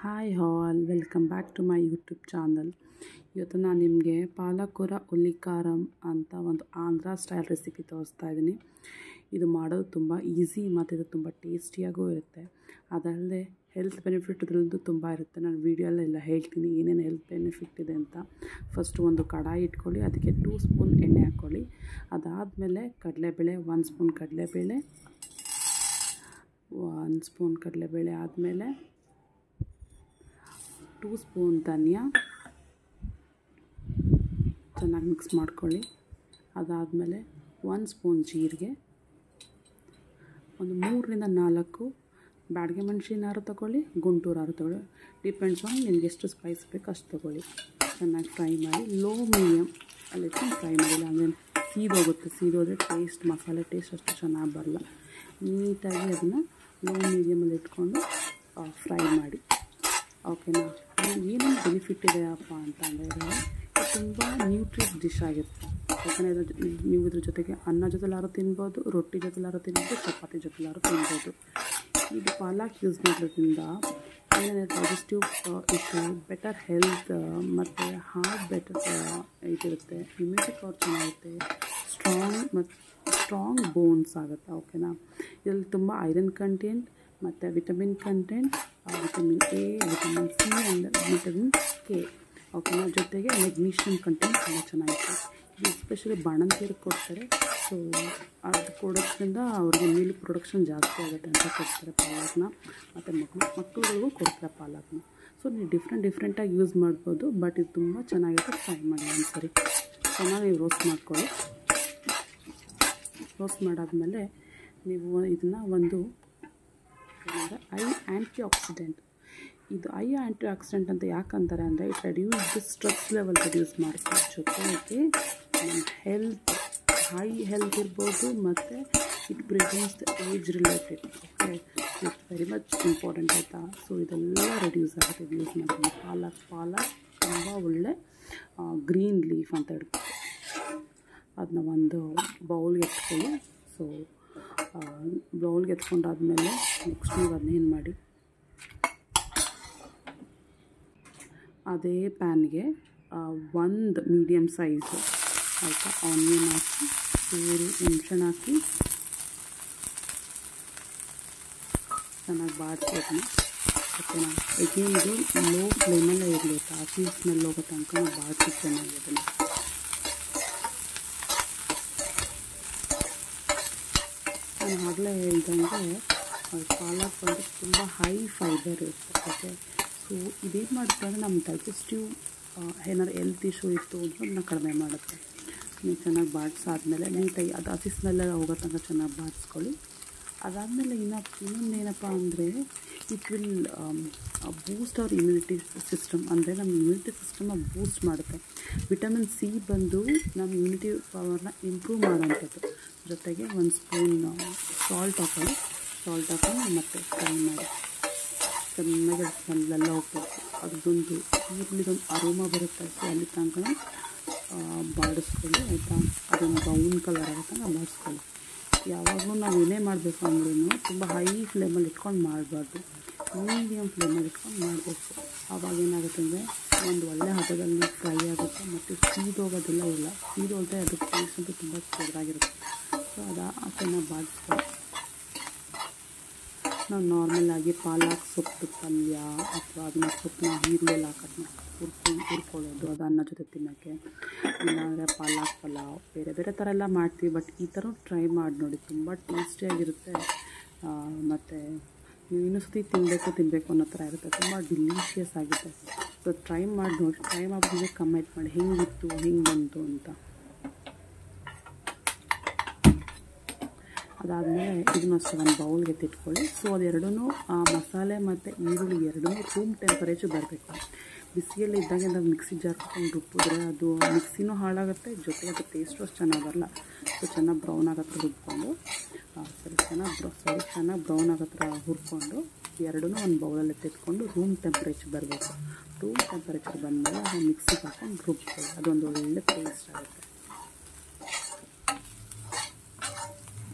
Hi all, welcome back to my YouTube channel. ಇವತ್ತು ನಾನು ನಿಮಗೆ ಪಾಲಕೂರ ಉಲ್ಲಿಕಾರಂ ಅಂತ ಒಂದು ಆಂಧ್ರ ಸ್ಟೈಲ್ ರೆಸಿಪಿ ತೋರಿಸ್ತಾ ಇದ್ದೀನಿ. ಇದು ಮಾಡೋದು ತುಂಬ ಈಸಿ ಮತ್ತು ಇದು ತುಂಬ ಟೇಸ್ಟಿಯಾಗೂ ಇರುತ್ತೆ. ಅದಲ್ಲದೆ ಹೆಲ್ತ್ ಬೆನಿಫಿಟ್ ಇದರದ್ದು ತುಂಬ ಇರುತ್ತೆ. ನಾನು ವೀಡಿಯೋಲ್ಲೆಲ್ಲ ಹೇಳ್ತೀನಿ ಏನೇನು ಹೆಲ್ತ್ ಬೆನಿಫಿಟ್ ಇದೆ ಅಂತ. ಫಸ್ಟು ಒಂದು ಕಡಾಯಿ ಇಟ್ಕೊಳ್ಳಿ, ಅದಕ್ಕೆ 2 ಸ್ಪೂನ್ ಎಣ್ಣೆ ಹಾಕ್ಕೊಳ್ಳಿ. ಅದಾದಮೇಲೆ ಕಡಲೆಬೇಳೆ 1 ಸ್ಪೂನ್ ಕಡಲೆಬೇಳೆ, 1 ಸ್ಪೂನ್ ಕಡಲೆಬೇಳೆ ಆದಮೇಲೆ 2 ಸ್ಪೂನ್ ಧನಿಯಾ ಚೆನ್ನಾಗಿ ಮಿಕ್ಸ್ ಮಾಡ್ಕೊಳ್ಳಿ. ಅದಾದಮೇಲೆ 1 ಸ್ಪೂನ್ ಜೀರಿಗೆ, ಒಂದು 3ರಿಂದ 4 ಬ್ಯಾಡಗೆ ಮೆಣಸಿನಾರು ತೊಗೊಳ್ಳಿ, ಗುಂಟೂರಾರು ತೊಗೊಳ್ಳಿ, ಡಿಪೆಂಡ್ಸ್ ಆನ್ ನಿಮ್ಗೆ ಎಷ್ಟು ಸ್ಪೈಸ್ ಬೇಕು ಅಷ್ಟು ತೊಗೊಳ್ಳಿ. ಚೆನ್ನಾಗಿ ಫ್ರೈ ಮಾಡಿ ಲೋ ಮೀಡಿಯಮ್ ಅಲ್ಲಿ ಇಟ್ಕೊಂಡು ಫ್ರೈ ಮಾಡಿಲ್ಲ ಅಂದರೆ ಸೀದೋಗುತ್ತೆ. ಸೀದೋದ್ರೆ ಮಸಾಲೆ ಟೇಸ್ಟ್ ಅಷ್ಟು ಚೆನ್ನಾಗಿ ಬರಲ್ಲ. ನೀಟಾಗಿ ಅದನ್ನು ಲೋ ಮೀಡಿಯಮಲ್ಲಿ ಇಟ್ಕೊಂಡು ಫ್ರೈ ಮಾಡಿ. ಓಕೆನಾ? ಏನೇನು ಬೆನಿಫಿಟ್ ಇದೆಯಪ್ಪ ಅಂತಂದರೆ ತುಂಬ ನ್ಯೂಟ್ರಿಯಸ್ ಡಿಶ್ ಆಗಿರುತ್ತೆ. ಯಾಕಂದರೆ ನೀವು ಇದ್ರ ಜೊತೆಗೆ ಅನ್ನ ಜೊತೆಲಾರು ತಿನ್ಬೋದು, ರೊಟ್ಟಿ ಜೊತೆಲಾರು ತಿನ್ಬೋದು, ಚಪಾತಿ ಜೊತೆಲಾರು ತಿನ್ಬೋದು. ಇದು ಪಾಲಕ್ ಯೂಸ್ ಮಾಡೋದ್ರಿಂದ ಏನೇನು ಡೈಜೆಸ್ಟಿವ್ ಇಶ್ಯೂ, ಬೆಟರ್ ಹೆಲ್ತ್ ಮತ್ತು ಹಾರ್ಟ್ ಬೆಟರ್ ಇದಿರುತ್ತೆ, ಇಮ್ಯುನಿಟಿ ಪವರ್ ಚೆನ್ನಾಗಿರುತ್ತೆ, ಸ್ಟ್ರಾಂಗ್ ಬೋನ್ಸ್ ಆಗುತ್ತೆ. ಓಕೆನಾ? ಇದರಲ್ಲಿ ತುಂಬ ಐರನ್ ಕಂಟೆಂಟ್ ಮತ್ತು vitamin content, vitamin A, vitamin C and vitamin K. ಓಕೆನಾ? ಜೊತೆಗೆ ಮೆಗ್ನೀಷಿಯಮ್ ಕಂಟೆಂಟ್ ತುಂಬ ಚೆನ್ನಾಗಿರುತ್ತೆ. ಇದು ಎಸ್ಪೆಷಲಿ ಬಾಣಂತಿಯರಿಗೆ ಕೊಡ್ತಾರೆ. ಸೊ ಅದು ಕೊಡೋದ್ರಿಂದ ಅವ್ರಿಗೆ ಮಿಲ್ಕ್ ಪ್ರೊಡಕ್ಷನ್ ಜಾಸ್ತಿ ಆಗುತ್ತೆ ಅಂತ ಕೊಡ್ತಾರೆ ಪಾಲಕ್ನ. ಮತ್ತು ಮಕ್ಕಳುಗಳಿಗೂ ಕೊಡ್ತಾರೆ ಪಾಲಕ್ನ. ಸೊ ನೀವು ಡಿಫ್ರೆಂಟಾಗಿ ಯೂಸ್ ಮಾಡ್ಬೋದು. ಬಟ್ ಇದು ತುಂಬ ಚೆನ್ನಾಗಿರುತ್ತೆ. ಟ್ರೈ ಮಾಡಿ ಒಂದ್ಸರಿ. ಚೆನ್ನಾಗಿ ರೋಸ್ಟ್ ಮಾಡ್ಕೊಳ್ಳಿ. ರೋಸ್ಟ್ ಮಾಡಾದಮೇಲೆ ನೀವು ಇದನ್ನು ಒಂದು ಐ ಆ್ಯಂಟಿ ಆಕ್ಸಿಡೆಂಟ್. ಇದು ಆ್ಯಂಟಿ ಆಕ್ಸಿಡೆಂಟ್ ಅಂತ ಯಾಕಂತಾರೆ ಅಂದರೆ it reduce the stress level reduce ಮಾಡುತ್ತೆ. ಜೊತೆಗೆ ನಮ್ಮ ಹೈ ಹೆಲ್ತ್ ಇರ್ಬೋದು ಮತ್ತು it prevents the age related. Okay, it's very much important ಆಯಿತಾ. ಸೊ ಇದೆಲ್ಲ ರೆಡ್ಯೂಸ್ ಆಗುತ್ತೆ ಇದು ಯೂಸ್ ಮಾಡ್ತೀವಿ. ಪಾಲಕ್ ತುಂಬ ಒಳ್ಳೆ ಗ್ರೀನ್ ಲೀಫ್ ಅಂತ ಹೇಳ್ಬೋದು. ಅದನ್ನ ಒಂದು ಬೌಲ್ಗೆ ಎತ್ಕೊಳ್ಳಿ. ಸೊ ಬೌಲ್ಗೆ ಎತ್ಕೊಂಡಾದ್ಮೇಲೆ ನೆಕ್ಸ್ಟ್ ನೀವು ಅದನ್ನ ಏನು ಮಾಡಿ, ಅದೇ ಪ್ಯಾನ್ಗೆ 1 ಮೀಡಿಯಮ್ ಸೈಜು ಆಯಿತಾ ಆನಿಯನ್ ಹಾಕಿ, ಚೂರು ಮೆಣಸನ್ನು ಹಾಕಿ ಚೆನ್ನಾಗಿ ಬಾಡಿಸಿ ಅದನ್ನ. ಓಕೆನಾ? ಅಗೇನ್ ಇದು ಲೋ ಫ್ಲೇಮಲ್ಲೇ ಇರಲಿ, ಹಸಿ ಸ್ಮೆಲ್ ಹೋಗೋ ತನಕ ಬಾಡಿಸಿ ಚೆನ್ನಾಗಿ ಅದನ್ನು. ನಾನು ಆಗಲೇ ಹೇಳ್ದಂಗೆ ಪಾಲಕ್ ಬಂದು ತುಂಬ ಹೈ ಫೈಬರ್ ಇರುತ್ತೆ. ಓಕೆ, ಸೊ ಇದೇನು ಮಾಡುತ್ತೆ ಅಂದರೆ ನಮ್ಮ ಡೈಜೆಸ್ಟಿವ್ ಏನಾದ್ರು ಹೆಲ್ತ್ ಇಶ್ಯೂ ಇತ್ತು ಅಂದರೆ ಅದನ್ನ ಕಡಿಮೆ ಮಾಡುತ್ತೆ. ನೀವು ಚೆನ್ನಾಗಿ ಬಾಡಿಸಾದ್ಮೇಲೆ ನೀಟಾಗಿ ಅದು ಹಸಿ ಸ್ಮೆಲ್ಲೆಲ್ಲ ಹೋಗೋ ತನಕ ಚೆನ್ನಾಗಿ ಬಾಡಿಸ್ಕೊಳ್ಳಿ. ಅದಾದಮೇಲೆ ಇನ್ನೊಂದೇನಪ್ಪ ಅಂದರೆ it will boost our immunity system. ಅಂದರೆ ನಮ್ಮ ಇಮ್ಯುನಿಟಿ ಸಿಸ್ಟಮ್ನ ಬೂಸ್ಟ್ ಮಾಡುತ್ತೆ. ವಿಟಮಿನ್ ಸಿ ಬಂದು ನಮ್ಮ ಇಮ್ಯುನಿಟಿ ಪವರ್ನ ಇಂಪ್ರೂವ್ ಮಾಡೋಂಥದ್ದು. ಜೊತೆಗೆ 1 ಸ್ಪೂನ್ ಸಾಲ್ಟ್ ಹಾಕೊಂಡು ಮತ್ತೆ ಫ್ರೈ ಮಾಡಿ ಚೆನ್ನಾಗಿ ಸ್ಮೆಲ್ಲೆಲ್ಲ ಹೋಗ್ಬೇಕು. ಅದೊಂದು ಈರುಳ್ಳಿದೊಂದು ಅರೋಮಾ ಬರುತ್ತೆ. ಸೊ ಅಲ್ಲಿ ತನಕ ಬಾಡಿಸ್ಕೊಳ್ಳಿ ಆಯಿತಾ. ಅದೊಂದು ಬ್ರೌನ್ ಕಲರ್ ಆಗುತ್ತೆ ಬಾಡಿಸ್ಕೊಳ್ಳಿ. ಯಾವಾಗಲೂ ನಾವು ಏನೇ ಮಾಡಬೇಕು ಅಂದ್ರೂ ತುಂಬ ಹೈ ಫ್ಲೇಮಲ್ಲಿ ಇಟ್ಕೊಂಡು ಮಾಡಬಾರ್ದು, ಮೀಡಿಯಮ್ ಫ್ಲೇಮಲ್ಲಿ ಇಟ್ಕೊಂಡು ಮಾಡಬೇಕು. ಆವಾಗ ಏನಾಗುತ್ತೆ ಅಂದರೆ ಒಂದು ಒಳ್ಳೆ ಹದದಲ್ಲಿ ಫ್ರೈ ಆಗುತ್ತೆ ಮತ್ತು ಸೀದೋಗೋದೆಲ್ಲ ಇಲ್ಲ. ಸೀದೋದ್ರೆ ಅದಕ್ಕೆ ಟೇಸ್ಟ್ ಅಂತೂ ತುಂಬ ಚೆನ್ನಾಗಿರುತ್ತೆ. ಸೊ ಚೆನ್ನಾಗಿ ಬಾಡಿಸ್ಕೊಳ್ಳಿ. ನಾವು ನಾರ್ಮಲಾಗಿ ಪಾಲಕ್ ಸೊಪ್ಪು ಪಲ್ಯ ಅಥವಾ ಅದನ್ನ ಸೊಪ್ಪನ್ನ ಈರುಳ್ಳಿ ಹಾಕೋದನ್ನ ಹುರ್ಕೊಳ್ಳೋದು, ಅದು ಅನ್ನ ಜೊತೆ ತಿನ್ನೋಕ್ಕೆ. ಇಲ್ಲಾಂದರೆ ಪಾಲಕ್ ಪಲಾವ್ ಬೇರೆ ಥರ ಎಲ್ಲ ಮಾಡ್ತೀವಿ. ಬಟ್ ಈ ಥರ ಟ್ರೈ ಮಾಡಿ ನೋಡಿ, ತುಂಬ ಟೇಸ್ಟಿಯಾಗಿರುತ್ತೆ. ಮತ್ತು ನೀವು ಇನ್ನೂ ಸತಿ ತಿನ್ನಬೇಕು ಅನ್ನೋ ಥರ ಇರುತ್ತೆ. ತುಂಬ ಡಿಲೀಷಿಯಸ್ ಆಗುತ್ತೆ. ಸೊ ಟ್ರೈ ಮಾಡಿ ನೋಡಿ. ಟ್ರೈ ಮಾಡಿದ್ರೆ ಕಮೆಂಟ್ ಮಾಡಿ ಹೆಂಗಿತ್ತು, ಹೆಂಗೆ ಬಂತು ಅಂತ. ಅದಾದಮೇಲೆ ಇದನ್ನು ಅಷ್ಟೇ ಒಂದು ಬೌಲ್ಗೆ ತಿಟ್ಕೊಳ್ಳಿ. ಸೊ ಅದೆರಡೂ ಮಸಾಲೆ ಮತ್ತು ಈರುಳ್ಳಿ ಎರಡೂ ರೂಮ್ ಟೆಂಪರೇಚರ್ ಬರಬೇಕು. ಬಿಸಿಯಲ್ಲಿ ಇದ್ದಾಗ ನಾವು ಮಿಕ್ಸಿ ಜಾರ್ ಹಾಕೊಂಡು ರುಬ್ಬಿದ್ರೆ ಅದು ಮಿಕ್ಸಿನೂ ಹಾಳಾಗುತ್ತೆ, ಜೊತೆಗೆ ಅದು ಟೇಸ್ಟು ಅಷ್ಟು ಚೆನ್ನಾಗಿ ಬರಲ್ಲ. ಸೊ ಚೆನ್ನಾಗಿ ಬ್ರೌನ್ ಆಗತ್ರ ರುಬ್ಕೊಂಡು ಚೆನ್ನಾಗಿ ಬ್ರೌನ್ ಆಗತ್ರ ಹುರ್ಕೊಂಡು ಎರಡೂ ಒಂದು ಬೌಲಲ್ಲಿ ತೆಗೆದುಕೊಂಡು ರೂಮ್ ಟೆಂಪ್ರೇಚರ್ ಬರಬೇಕು. ರೂಮ್ ಟೆಂಪರೇಚರ್ ಬಂದಮೇಲೆ ಅದನ್ನು ಮಿಕ್ಸಿಗೆ ಹಾಕೊಂಡು ರುಬ್ಕೊಳ್ಳಿ. ಅದೊಂದು ಒಳ್ಳೆ ಟೇಸ್ಟ್ ಆಗುತ್ತೆ.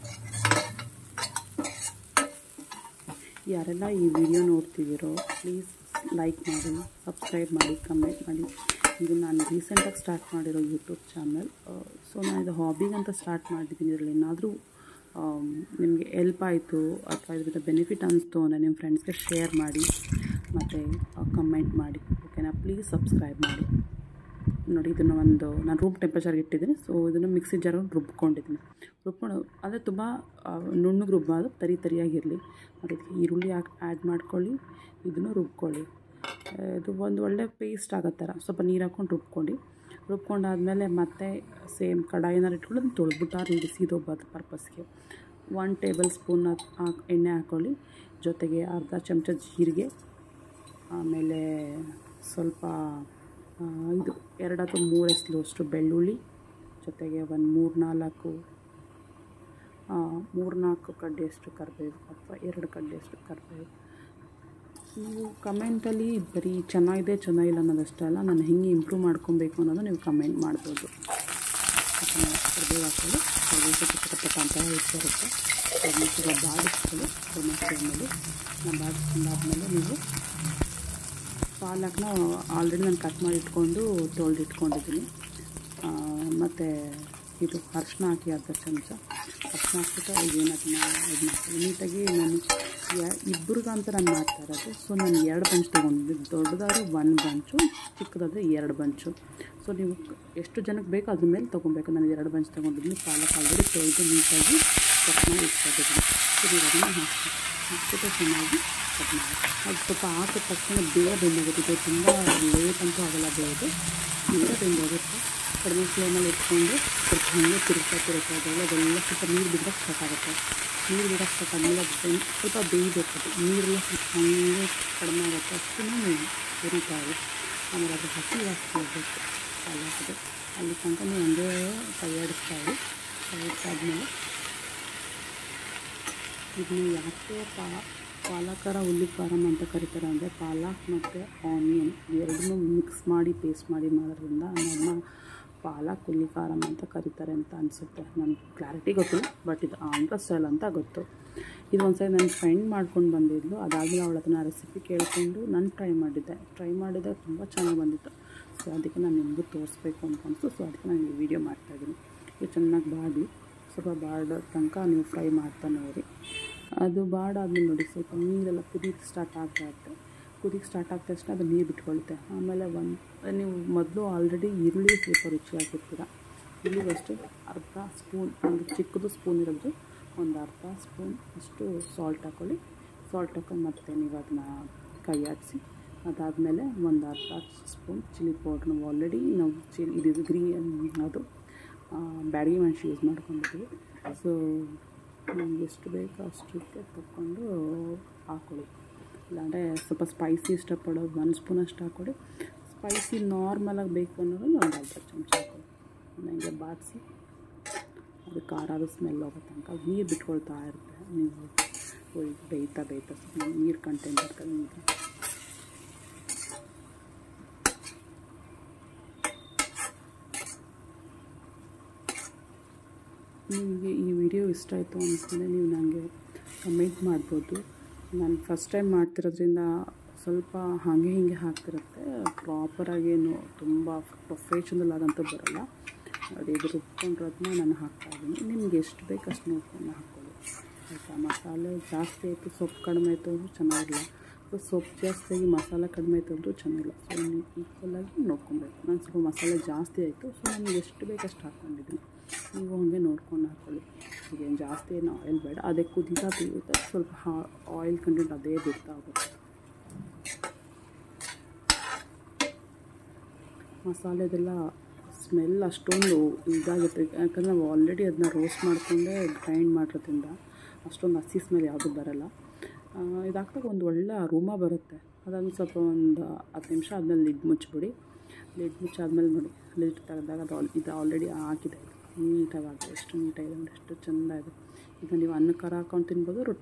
ಯಾರೆಲ್ಲ ಈ ವಿಡಿಯೋ ನೋಡ್ತಿದ್ದೀರೋ ಪ್ಲೀಸ್ ಲೈಕ್ ಮಾಡಿ, ಸಬ್ಸ್ಕ್ರೈಬ್ ಮಾಡಿ, ಕಮೆಂಟ್ ಮಾಡಿ. ಇದು ನಾನು ರೀಸೆಂಟಾಗಿ ಸ್ಟಾರ್ಟ್ ಮಾಡಿರೋ ಯೂಟ್ಯೂಬ್ ಚಾನಲ್. ಸೊ ನಾನು ಇದು ಹಾಬಿಗಂತ ಸ್ಟಾರ್ಟ್ ಮಾಡಿದ್ದೀನಿ. ಇದರಲ್ಲಿ ಏನಾದರೂ ನಿಮಗೆ ಹೆಲ್ಪ್ ಆಯಿತು ಅಥವಾ ಇದರಿಂದ ಬೆನಿಫಿಟ್ ಅನ್ನಿಸ್ತು ಅಂದರೆ ನಿಮ್ಮ ಫ್ರೆಂಡ್ಸ್ಗೆ ಶೇರ್ ಮಾಡಿ ಮತ್ತು ಕಮೆಂಟ್ ಮಾಡಿ. ಓಕೆನಾ? ಪ್ಲೀಸ್ ಸಬ್ಸ್ಕ್ರೈಬ್ ಮಾಡಿ. ನೋಡಿ, ಇದನ್ನು ನಾನು ರೂಮ್ ಟೆಂಪ್ರೇಚರ್ಗೆ ಇಟ್ಟಿದ್ದೀನಿ. ಸೊ ಇದನ್ನು ಮಿಕ್ಸಿ ಜಾರಲ್ಲಿ ರುಬ್ಕೊಂಡಿದ್ದೀನಿ. ರುಬ್ಕೊಂಡು ಅಂದರೆ ತುಂಬ ನುಣ್ಣಗೆ ರುಬ್ಬಾದು, ತರಿಯಾಗಿರಲಿ. ಮತ್ತು ಇದಕ್ಕೆ ಈರುಳ್ಳಿ ಆ್ಯಡ್ ಮಾಡ್ಕೊಳ್ಳಿ, ಇದನ್ನು ರುಬ್ಕೊಳ್ಳಿ. ಇದು ಒಂದು ಒಳ್ಳೆ ಪೇಸ್ಟ್ ಆಗೋ ಥರ ಸ್ವಲ್ಪ ನೀರು ಹಾಕ್ಕೊಂಡು ರುಬ್ಕೊಂಡಾದಮೇಲೆ ಮತ್ತೆ ಸೇಮ್ ಕಡಾಯಿನಾರು ಇಟ್ಕೊಂಡು ಅದನ್ನು ತೊಳೆದ್ಬಿಟ್ಟು ಇಡಿಸಿದೋಗ್ಬಾರ್ದು ಪರ್ಪಸ್ಗೆ 1 ಟೇಬಲ್ ಸ್ಪೂನ್ ಎಣ್ಣೆ ಹಾಕ್ಕೊಳ್ಳಿ. ಜೊತೆಗೆ ಅರ್ಧ ಚಮಚ ಜೀರಿಗೆ, ಆಮೇಲೆ ಸ್ವಲ್ಪ 2 ಅಥವಾ 3 ಎಸಳು ಬೆಳ್ಳುಳ್ಳಿ, ಜೊತೆಗೆ ಒಂದು 3-4 ಕಡ್ಡಿಯಷ್ಟು ಕರಿಬೇವು ಅಥವಾ 2 ಕಡ್ಡಿಯಷ್ಟು ಕರಿಬೇವು. ನೀವು ಕಮೆಂಟಲ್ಲಿ ಬರೀ ಚೆನ್ನಾಗಿದೆ ಚೆನ್ನಾಗಿಲ್ಲ ಅನ್ನೋದಷ್ಟೇ ಅಲ್ಲ, ನಾನು ಹೆಂಗೆ ಇಂಪ್ರೂವ್ ಮಾಡ್ಕೊಬೇಕು ಅನ್ನೋದು ನೀವು ಕಮೆಂಟ್ ಮಾಡ್ಬೋದು. ಕರಿಬೇವು ಹಾಕ್ಕೊಳ್ಳಿ. ಕರಿಬೇವು ಚಿಕ್ಕ ಅಂತ ಇರುತ್ತೆ. ಅದನ್ನು ಸ್ವಲ್ಪ ಬಾಡಿಸ್ಕೊಳ್ಳಿ. ಟೊಮೆಟೊನಲ್ಲಿ ಬಾಡಿಸ್ಕೊಂಡಾದ್ಮೇಲೆ ನೀವು ಪಾಲಕ್ನ ಆಲ್ರೆಡಿ ನಾನು ಕಟ್ ಮಾಡಿ ಇಟ್ಕೊಂಡು ತೊಳೆದಿಟ್ಕೊಂಡಿದ್ದೀನಿ. ಮತ್ತು ಇದು ಅರಿಶಿನ ಹಾಕಿ ಅರ್ಧ ಚಮಚ ಅರಿಶಿನ ಹಾಕ್ಬಿಟ್ಟು ಏನು ಇದು ಮಾಡ್ತೀನಿ ನೀಟಾಗಿ. ನಾನು ಇಬ್ಬರಿಗಂತ ನಾನು ಮಾಡ್ತಾ ಇರೋದು. ಸೊ ನಾನು 2 ಬಂಚ್ ತೊಗೊಂಡಿದ್ದೀನಿ. ದೊಡ್ಡದಾದ್ರೆ 1 ಬಂಚು, ಚಿಕ್ಕದಾದರೆ 2 ಬಂಚು. ಸೊ ನೀವು ಎಷ್ಟು ಜನಕ್ಕೆ ಬೇಕೋ ಅದ್ರ ಮೇಲೆ ತೊಗೊಬೇಕು. ನಾನು 2 ಬಂಚ್ ತೊಗೊಂಡಿದ್ದೀನಿ. ಪಾಲಕ್ ಆಲ್ರೆಡಿ ತೊಳೆದು ನೀಟಾಗಿ ಕಟ್ ಮಾಡಿ ಇಟ್ಕೊಂಡಿದ್ದೀನಿ. ಸೊ ನೀವು ಅದನ್ನು ಹಾಕ್ಬಿಟ್ಟು ಚೆನ್ನಾಗಿ ಕಟ್ ಮಾಡಿ. ಅದು ಸ್ವಲ್ಪ ಹಾಕಿದ ತಕ್ಷಣ ಬೇಗ ಬೆಂದೋಗುತ್ತೆ. ತುಂಬ ಲೇಟ್ ಅಂತೂ ಆಗಲ್ಲ, ಬೇಗ ಬೆಂದೋಗುತ್ತೆ. ಕಡಿಮೆ ಫ್ಲೇಮಲ್ಲಿ ಇಟ್ಕೊಂಡು ಸ್ವಲ್ಪ ಹಾಗೆ ತಿರುಗ್ತಾ ಅದೆಲ್ಲ ಸ್ವಲ್ಪ ನೀರು ಬಿಡೋಕ್ಕೆ ಸ್ಟಾರ್ಟ್ ಆಗುತ್ತೆ. ನೀರು ಬಿಡೋಕ್ಕೆ ಸ್ಟಾರ್ಟ್ ಆದಮೇಲೆ ಅದು ಸ್ವಲ್ಪ ಬೇಯಬೇಕು. ನೀರೆಲ್ಲ ಸ್ವಲ್ಪ ಹಾಗೆ ಕಡಿಮೆ ಆಗುತ್ತೆ, ಅಷ್ಟು ಬೆರೀತಾ ಇದೆ. ಆಮೇಲೆ ಅದು ಹಸಿ ವಾಸನೆ ಹೋಗಬೇಕು ಪಾಲಕ್ದು. ಅಲ್ಲಿ ತನಕ ನೀವು ಹಂಗೆ ಕೈಯಾಡಿಸ್ತಾಯಿರಿ. ಕೈಯಾಡಿಸಾದ್ಮೇಲೆ ಇದನ್ನು ಯಾಕೆ ಪಾಲಕರ ಹುಲ್ಲಿ ಖಾರಂ ಅಂತ ಕರೀತಾರೆ ಅಂದರೆ, ಪಾಲಕ್ ಮತ್ತು ಆನಿಯನ್ ಎರಡನ್ನೂ ಮಿಕ್ಸ್ ಮಾಡಿ ಪೇಸ್ಟ್ ಮಾಡಿ ಮಾಡೋದ್ರಿಂದ ನಮ್ಮ ಪಾಲಕ್ ಹುಲ್ಲಿ ಖಾರಂ ಅಂತ ಕರೀತಾರೆ ಅಂತ ಅನಿಸುತ್ತೆ. ನನಗೆ ಕ್ಲಾರಿಟಿ ಗೊತ್ತಿಲ್ಲ, ಬಟ್ ಇದು ಆಂಧ್ರ ಸ್ಟೈಲ್ ಅಂತ ಗೊತ್ತು. ಇದು ಒಂದು ಸರಿ ನನ್ನ ಫ್ರೆಂಡ್ ಮಾಡ್ಕೊಂಡು ಬಂದಿದ್ಲು. ಅದಾದಮೇಲೆ ಅವಳ ಅದನ್ನು ರೆಸಿಪಿ ಕೇಳಿಕೊಂಡು ನಾನು ಟ್ರೈ ಮಾಡಿದ್ದೆ. ತುಂಬ ಚೆನ್ನಾಗಿ ಬಂದಿತ್ತು. ಸೊ ಅದಕ್ಕೆ ನಾನು ನಿಮಗೂ ತೋರಿಸ್ಬೇಕು ಅಂತ ಅನಿಸ್ತು. ಸೊ ಅದಕ್ಕೆ ನಾನು ಈ ವಿಡಿಯೋ ಮಾಡ್ತಾಯಿದ್ದೀನಿ. ಇದು ಚೆನ್ನಾಗಿ ಬಾಡಿ ಸ್ವಲ್ಪ ಬಾಡೋ ತನಕ ನೀವು ಫ್ರೈ ಮಾಡ್ತಾನೆ ಹೋಗಿ. ಅದು ಬಾಡಾದ್ಮೇಲೆ ನೋಡಿ ಸ್ವಲ್ಪ ನೀರೆಲ್ಲ ಕುದಿಯೋಕ್ಕೆ ಸ್ಟಾರ್ಟ್ ಆಗ್ತಾ ತಕ್ಷಣ ಅದು ನೀರು ಬಿಟ್ಕೊಳುತ್ತೆ. ಆಮೇಲೆ ನೀವು ಮೊದಲು ಆಲ್ರೆಡಿ ಈರುಳ್ಳಿ ಸ್ವಲ್ಪ ರುಚಿಯಾಗಿರ್ತೀರ. ಈರುಳ್ಳಿಗಷ್ಟು ಅರ್ಧ ಸ್ಪೂನ್, ಒಂದು ಚಿಕ್ಕದು ಸ್ಪೂನ್ ಇರೋದು ಒಂದು ಅರ್ಧ ಸ್ಪೂನ್ ಅಷ್ಟು ಸಾಲ್ಟ್ ಹಾಕ್ಕೊಳ್ಳಿ. ಸಾಲ್ಟ್ ಹಾಕೊಂಡು ಮತ್ತೆ ನೀವು ಅದನ್ನ ಕೈ ಆಡಿಸಿ. ಅದಾದಮೇಲೆ ಒಂದು ಅರ್ಧ ಸ್ಪೂನ್ ಚಿಲ್ಲಿ ಪೌಡ್ರ್. ನಾವು ಆಲ್ರೆಡಿ ನಾವು ಅದು ಬ್ಯಾಡಗಿ ಮೆಣಸು ಯೂಸ್ ಮಾಡ್ಕೊಂಡಿದ್ದೀವಿ. ಸೊ ನಮ್ಗೆ ಎಷ್ಟು ಬೇಕೋ ಅಷ್ಟಕ್ಕೆ ತಗೊಂಡು ಹಾಕ್ಕೊಳ್ಳಿ. ಇಲ್ಲಾಂದರೆ ಸ್ವಲ್ಪ ಸ್ಪೈಸಿ ಇಷ್ಟಪಡೋದು 1 ಸ್ಪೂನ್ ಅಷ್ಟು ಹಾಕ್ಕೊಳ್ಳಿ. ಸ್ಪೈಸಿ ನಾರ್ಮಲಾಗಿ ಬೇಕು ಅನ್ನೋದು ಒಂದು ಅರ್ಧ ಚಮಚ ಹಾಕ್ಕೊಳ್ಳಿ. ನನಗೆ ಬಾಡಿಸಿ ಅದು ಖಾರದ ಸ್ಮೆಲ್ ಹೋಗೋ ತನಕ ನೀರು ಬಿಟ್ಕೊಳ್ತಾ ಇರುತ್ತೆ. ನೀವು ಬೇಯ್ತಾ ನೀರು ಕಂಟೆಂಟ್ ಇರ್ತದೆ. ನಿಮಗೆ ಈ ವಿಡಿಯೋ ಇಷ್ಟ ಆಯಿತು ಅಂದ್ಕೊಂಡೆ ನೀವು ನನಗೆ ಕಮೆಂಟ್ ಮಾಡ್ಬೋದು. ನಾನು ಫಸ್ಟ್ ಟೈಮ್ ಮಾಡ್ತಿರೋದ್ರಿಂದ ಸ್ವಲ್ಪ ಹಾಗೆ ಹೀಗೆ ಹಾಕ್ತಿರುತ್ತೆ. ಪ್ರಾಪರಾಗೇನು ತುಂಬ ಪ್ರೊಫೆಷನಲ್ ಆದಂತೂ ಬರೋಲ್ಲ. ಅದು ಇದು ರುಬ್ಕೊಂಡಿರೋದನ್ನ ನಾನು ಹಾಕ್ತಾಯಿದ್ದೀನಿ. ನಿಮ್ಗೆ ಎಷ್ಟು ಬೇಕು ಅಷ್ಟು ನೋಡ್ಕೊಂಡು ಹಾಕ್ಕೊಳ್ಳಿ ಆಯಿತಾ. ಮಸಾಲೆ ಜಾಸ್ತಿ ಆಯಿತು, ಸೊಪ್ಪು ಕಡಿಮೆ ಆಯಿತು ಅಂದರೂ ಚೆನ್ನಾಗಿಲ್ಲ. ಸೊ ಸೊಪ್ಪು ಜಾಸ್ತಿಯಾಗಿ ಮಸಾಲೆ ಕಡಿಮೆ ಆಯಿತು ಅಂದರೂ ಚೆನ್ನಾಗಿಲ್ಲ. ಸೊ ನೀವು ಈಕ್ವಲಾಗಿ ನೋಡ್ಕೊಬೇಕು. ನಾನು ಸ್ವಲ್ಪ ಮಸಾಲೆ ಜಾಸ್ತಿ ಆಯಿತು, ಸೊ ನನಗೆ ಎಷ್ಟು ಬೇಕು ಅಷ್ಟು ಹಾಕ್ಕೊಂಡಿದ್ದೀನಿ. ನೀವು ಹಂಗೆ ನೋಡ್ಕೊಂಡು ಹಾಕ್ಕೊಳ್ಳಿ. ಈಗೇನು ಜಾಸ್ತಿ ಏನು ಆಯಿಲ್ ಬೇಡ. ಅದೇ ಕುದೀತಾ ಸ್ವಲ್ಪ ಆಯಿಲ್ ಕಂಟೆಂಟ್ ಅದೇ ಬಿಡ್ತಾ ಹೋಗುತ್ತೆ. ಮಸಾಲೆದೆಲ್ಲ ಸ್ಮೆಲ್ ಅಷ್ಟೊಂದು ಇದಾಗುತ್ತೆ. ಯಾಕಂದರೆ ನಾವು ಆಲ್ರೆಡಿ ಅದನ್ನ ರೋಸ್ಟ್ ಮಾಡಿಕೊಂಡೇ ಗ್ರೈಂಡ್ ಮಾಡೋದ್ರಿಂದ ಅಷ್ಟೊಂದು ಹಸಿ ಸ್ಮೆಲ್ ಯಾವುದೂ ಬರೋಲ್ಲ. ಇದಾಗ್ತಾಗ ಒಂದು ಒಳ್ಳೆ ಅರೋಮಾ ಬರುತ್ತೆ. ಅದಾದ್ಮೇಲೆ ಸ್ವಲ್ಪ ಒಂದು 10 ನಿಮಿಷ ಆದಮೇಲೆ ಲಿಡ್ ಮುಚ್ಚಿಬಿಡಿ. ಲಿಡ್ ಮುಚ್ಚಾದ್ಮೇಲೆ ನೋಡಿ, ಲಿಡ್ ತೆಗೆದಾಗ ಇದು ಆಲ್ರೆಡಿ ಹಾಕಿದೆ. ನೀಟಾಗಿ ಆಗಿದೆ. ಎಷ್ಟು ನೀಟಾಗಿದೆ ಅಂದರೆ ಎಷ್ಟು ಚೆಂದ ಇದೆ. ಈಗ ನೀವು ಅನ್ನಕ್ಕೆ ಹಾಕೊಂಡು ತಿನ್ಬೋದು, ರೊಟ್ಟಿ